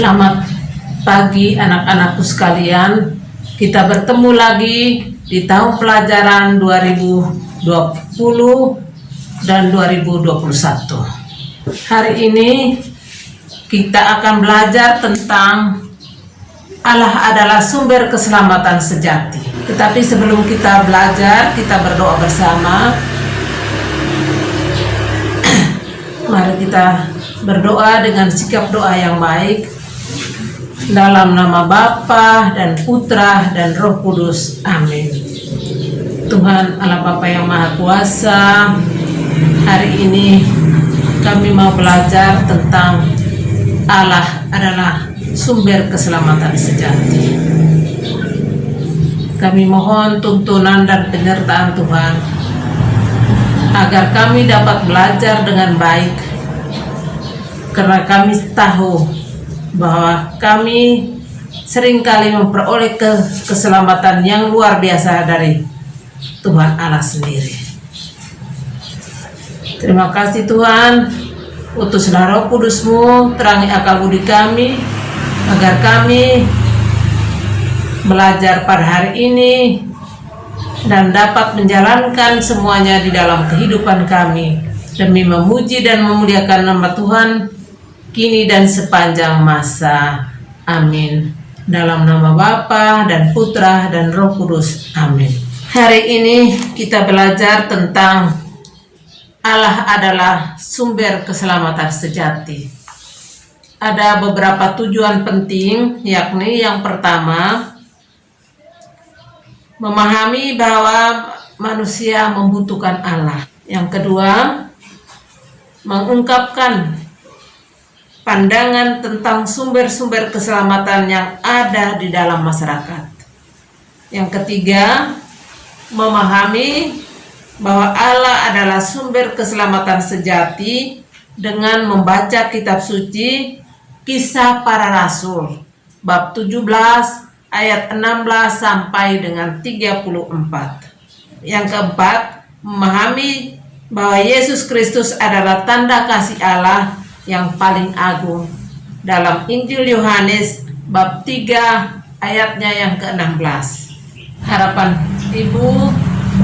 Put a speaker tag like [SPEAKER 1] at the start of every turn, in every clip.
[SPEAKER 1] Selamat pagi anak-anakku sekalian. Kita bertemu lagi di tahun pelajaran 2020 dan 2021. Hari ini kita akan belajar tentang Allah adalah sumber keselamatan sejati. Tetapi sebelum kita belajar, kita berdoa bersama. Mari kita berdoa dengan sikap doa yang baik. Dalam nama Bapa dan Putra dan Roh Kudus. Amin. Tuhan Allah Bapa yang Maha Kuasa, hari ini kami mau belajar tentang Allah adalah sumber keselamatan sejati. Kami mohon tuntunan dan penyertaan Tuhan agar kami dapat belajar dengan baik, karena kami tahu bahwa kami seringkali memperoleh keselamatan yang luar biasa dari Tuhan Allah sendiri. Terima kasih Tuhan, utuslah Roh Kudus-Mu, terangi akal budi kami, agar kami belajar pada hari ini dan dapat menjalankan semuanya di dalam kehidupan kami, demi memuji dan memuliakan nama Tuhan kini dan sepanjang masa. Amin. Dalam nama Bapa dan Putra dan Roh Kudus. Amin. Hari ini kita belajar tentang Allah adalah sumber keselamatan sejati. Ada beberapa tujuan penting, yakni yang pertama, memahami bahwa manusia membutuhkan Allah. Yang kedua, mengungkapkan pandangan tentang sumber-sumber keselamatan yang ada di dalam masyarakat. Yang ketiga, memahami bahwa Allah adalah sumber keselamatan sejati dengan membaca kitab suci Kisah Para Rasul bab 17 ayat 16 sampai dengan 34. Yang keempat, memahami bahwa Yesus Kristus adalah tanda kasih Allah yang paling agung dalam Injil Yohanes bab 3 ayatnya yang ke-16. Harapan Ibu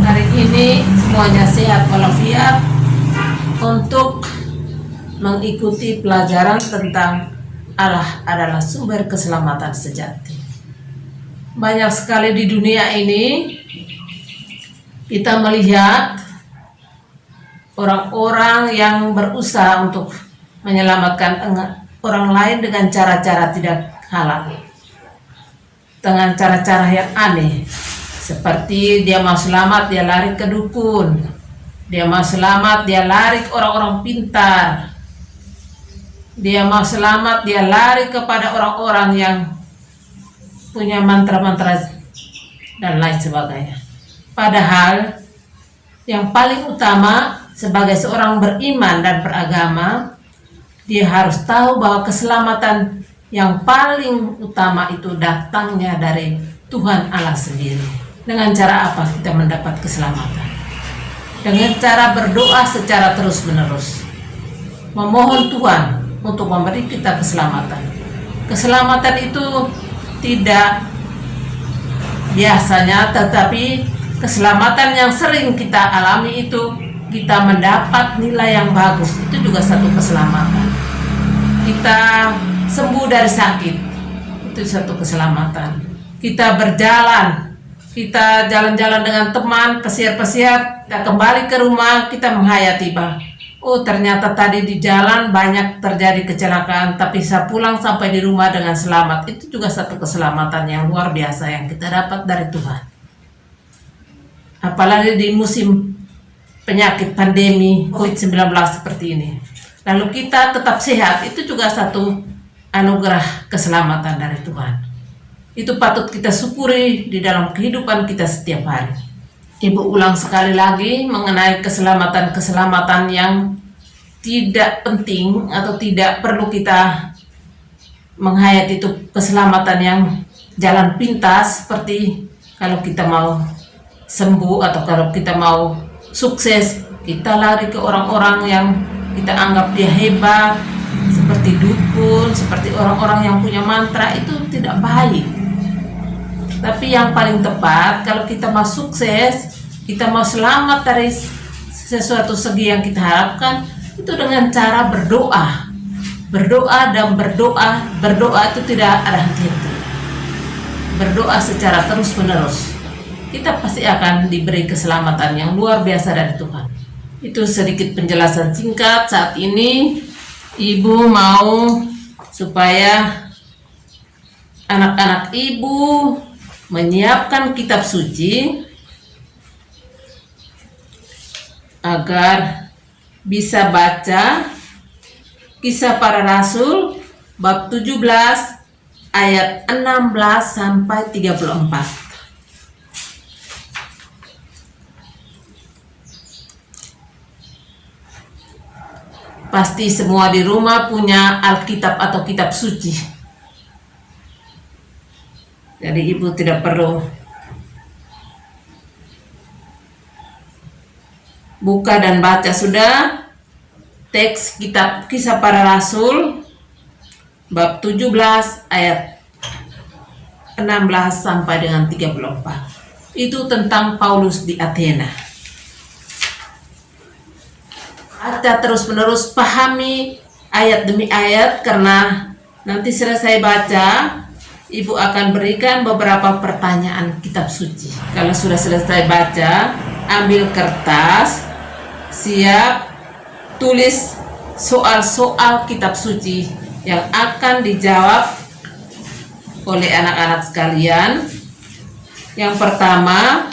[SPEAKER 1] hari ini semuanya sehat walafiat untuk mengikuti pelajaran tentang Allah adalah sumber keselamatan sejati. Banyak sekali di dunia ini kita melihat orang-orang yang berusaha untuk menyelamatkan orang lain dengan cara-cara tidak halal, dengan cara-cara yang aneh, seperti dia mau selamat dia lari ke dukun, dia mau selamat dia lari ke orang-orang pintar, dia mau selamat dia lari kepada orang-orang yang punya mantra-mantra dan lain sebagainya. Padahal yang paling utama sebagai seorang beriman dan beragama, dia harus tahu bahwa keselamatan yang paling utama itu datangnya dari Tuhan Allah sendiri. Dengan cara apa kita mendapat keselamatan? Dengan cara berdoa secara terus-menerus, memohon Tuhan untuk memberi kita keselamatan. Keselamatan itu tidak biasanya, tetapi keselamatan yang sering kita alami itu kita mendapat nilai yang bagus, itu juga satu keselamatan. Kita sembuh dari sakit, itu satu keselamatan. Kita berjalan, kita jalan-jalan dengan teman, pesiar-pesiar, kita kembali ke rumah, kita menghayati bahwa oh ternyata tadi di jalan banyak terjadi kecelakaan, tapi saya pulang sampai di rumah dengan selamat. Itu juga satu keselamatan yang luar biasa yang kita dapat dari Tuhan. Apalagi di musim penyakit pandemi COVID-19 seperti ini, lalu kita tetap sehat, itu juga satu anugerah keselamatan dari Tuhan. Itu patut kita syukuri di dalam kehidupan kita setiap hari. Ibu ulang sekali lagi mengenai keselamatan-keselamatan yang tidak penting atau tidak perlu kita menghayati, itu keselamatan yang jalan pintas, seperti kalau kita mau sembuh atau kalau kita mau sukses, kita lari ke orang-orang yang kita anggap dia hebat, seperti seperti dukun, seperti orang-orang yang punya mantra, itu tidak baik. Tapi yang paling tepat, kalau kita mau sukses, kita mau selamat dari sesuatu segi yang kita harapkan, itu dengan cara berdoa. Berdoa dan berdoa. Berdoa itu tidak ada henti-henti. Berdoa secara terus-menerus. Kita pasti akan diberi keselamatan yang luar biasa dari Tuhan. Itu sedikit penjelasan singkat. Saat ini Ibu mau supaya anak-anak Ibu menyiapkan kitab suci agar bisa baca Kisah Para Rasul bab 17 ayat 16 sampai 34. Pasti semua di rumah punya Alkitab atau kitab suci. Jadi Ibu tidak perlu buka dan baca, sudah. Teks kitab Kisah Para Rasul bab 17 ayat 16 sampai dengan 34. Itu tentang Paulus di Athena. Baca terus-menerus, pahami ayat demi ayat, karena nanti selesai baca Ibu akan berikan beberapa pertanyaan kitab suci. Kalau sudah selesai baca, ambil kertas, siap tulis soal-soal kitab suci yang akan dijawab oleh anak-anak sekalian. Yang pertama,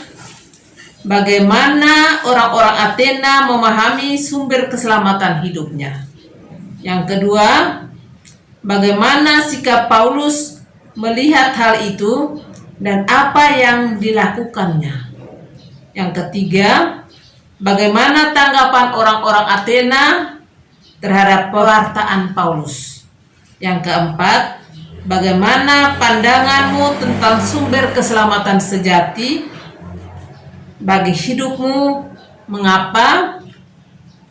[SPEAKER 1] bagaimana orang-orang Athena memahami sumber keselamatan hidupnya. Yang kedua, bagaimana sikap Paulus melihat hal itu dan apa yang dilakukannya. Yang ketiga, bagaimana tanggapan orang-orang Athena terhadap pewartaan Paulus. Yang keempat, bagaimana pandanganmu tentang sumber keselamatan sejati bagi hidupmu, mengapa?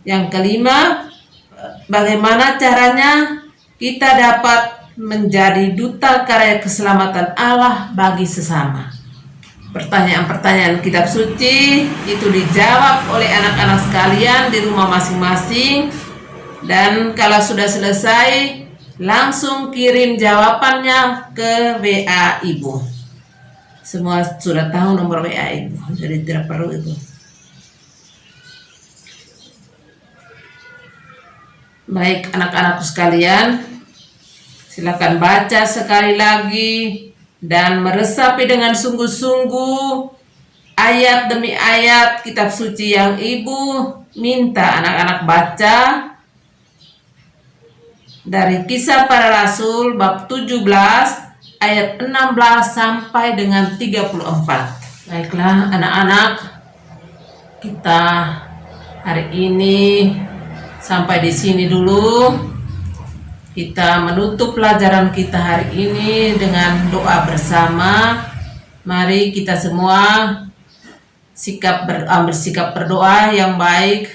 [SPEAKER 1] Yang kelima, bagaimana caranya kita dapat menjadi duta karya keselamatan Allah bagi sesama. Pertanyaan-pertanyaan kitab suci itu dijawab oleh anak-anak sekalian di rumah masing-masing, dan kalau sudah selesai langsung kirim jawabannya ke WA Ibu. Semua sudah tahu nomor WA Ibu, jadi tidak perlu itu. Baik anak-anakku sekalian, silakan baca sekali lagi dan meresapi dengan sungguh-sungguh ayat demi ayat kitab suci yang Ibu minta anak-anak baca dari Kisah Para Rasul bab 17 ayat 16 sampai dengan 34. Baiklah anak-anak, kita hari ini sampai di sini dulu. Kita menutup pelajaran kita hari ini dengan doa bersama. Mari kita semua bersikap berdoa yang baik,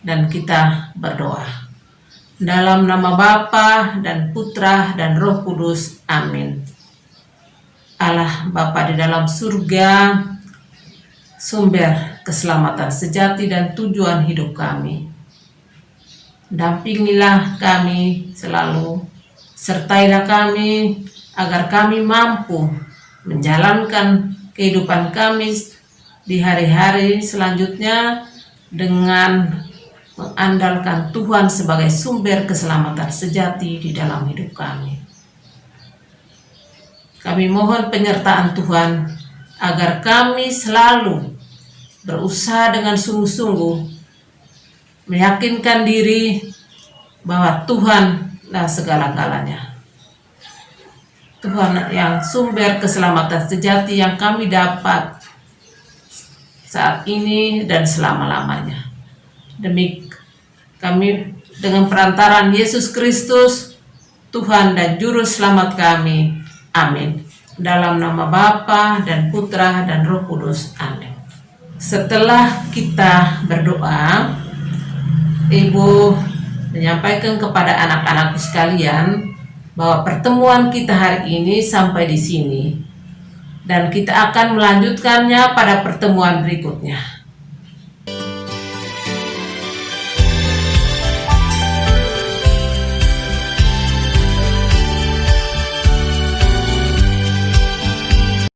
[SPEAKER 1] dan kita berdoa. Dalam nama Bapa dan Putra dan Roh Kudus. Amin. Allah Bapa di dalam surga, sumber keselamatan sejati dan tujuan hidup kami, dampingilah kami selalu, sertailah kami agar kami mampu menjalankan kehidupan kami di hari-hari selanjutnya dengan mengandalkan Tuhan sebagai sumber keselamatan sejati di dalam hidup kami. Kami mohon penyertaan Tuhan agar kami selalu berusaha dengan sungguh-sungguh meyakinkan diri bahwa Tuhanlah segala-galanya. Tuhan yang sumber keselamatan sejati yang kami dapat saat ini dan selama-lamanya. Demi kami dengan perantaraan Yesus Kristus, Tuhan dan Juru Selamat kami. Amin. Dalam nama Bapa dan Putra dan Roh Kudus. Amin. Setelah kita berdoa, Ibu menyampaikan kepada anak-anakku sekalian bahwa pertemuan kita hari ini sampai di sini dan kita akan melanjutkannya pada pertemuan berikutnya.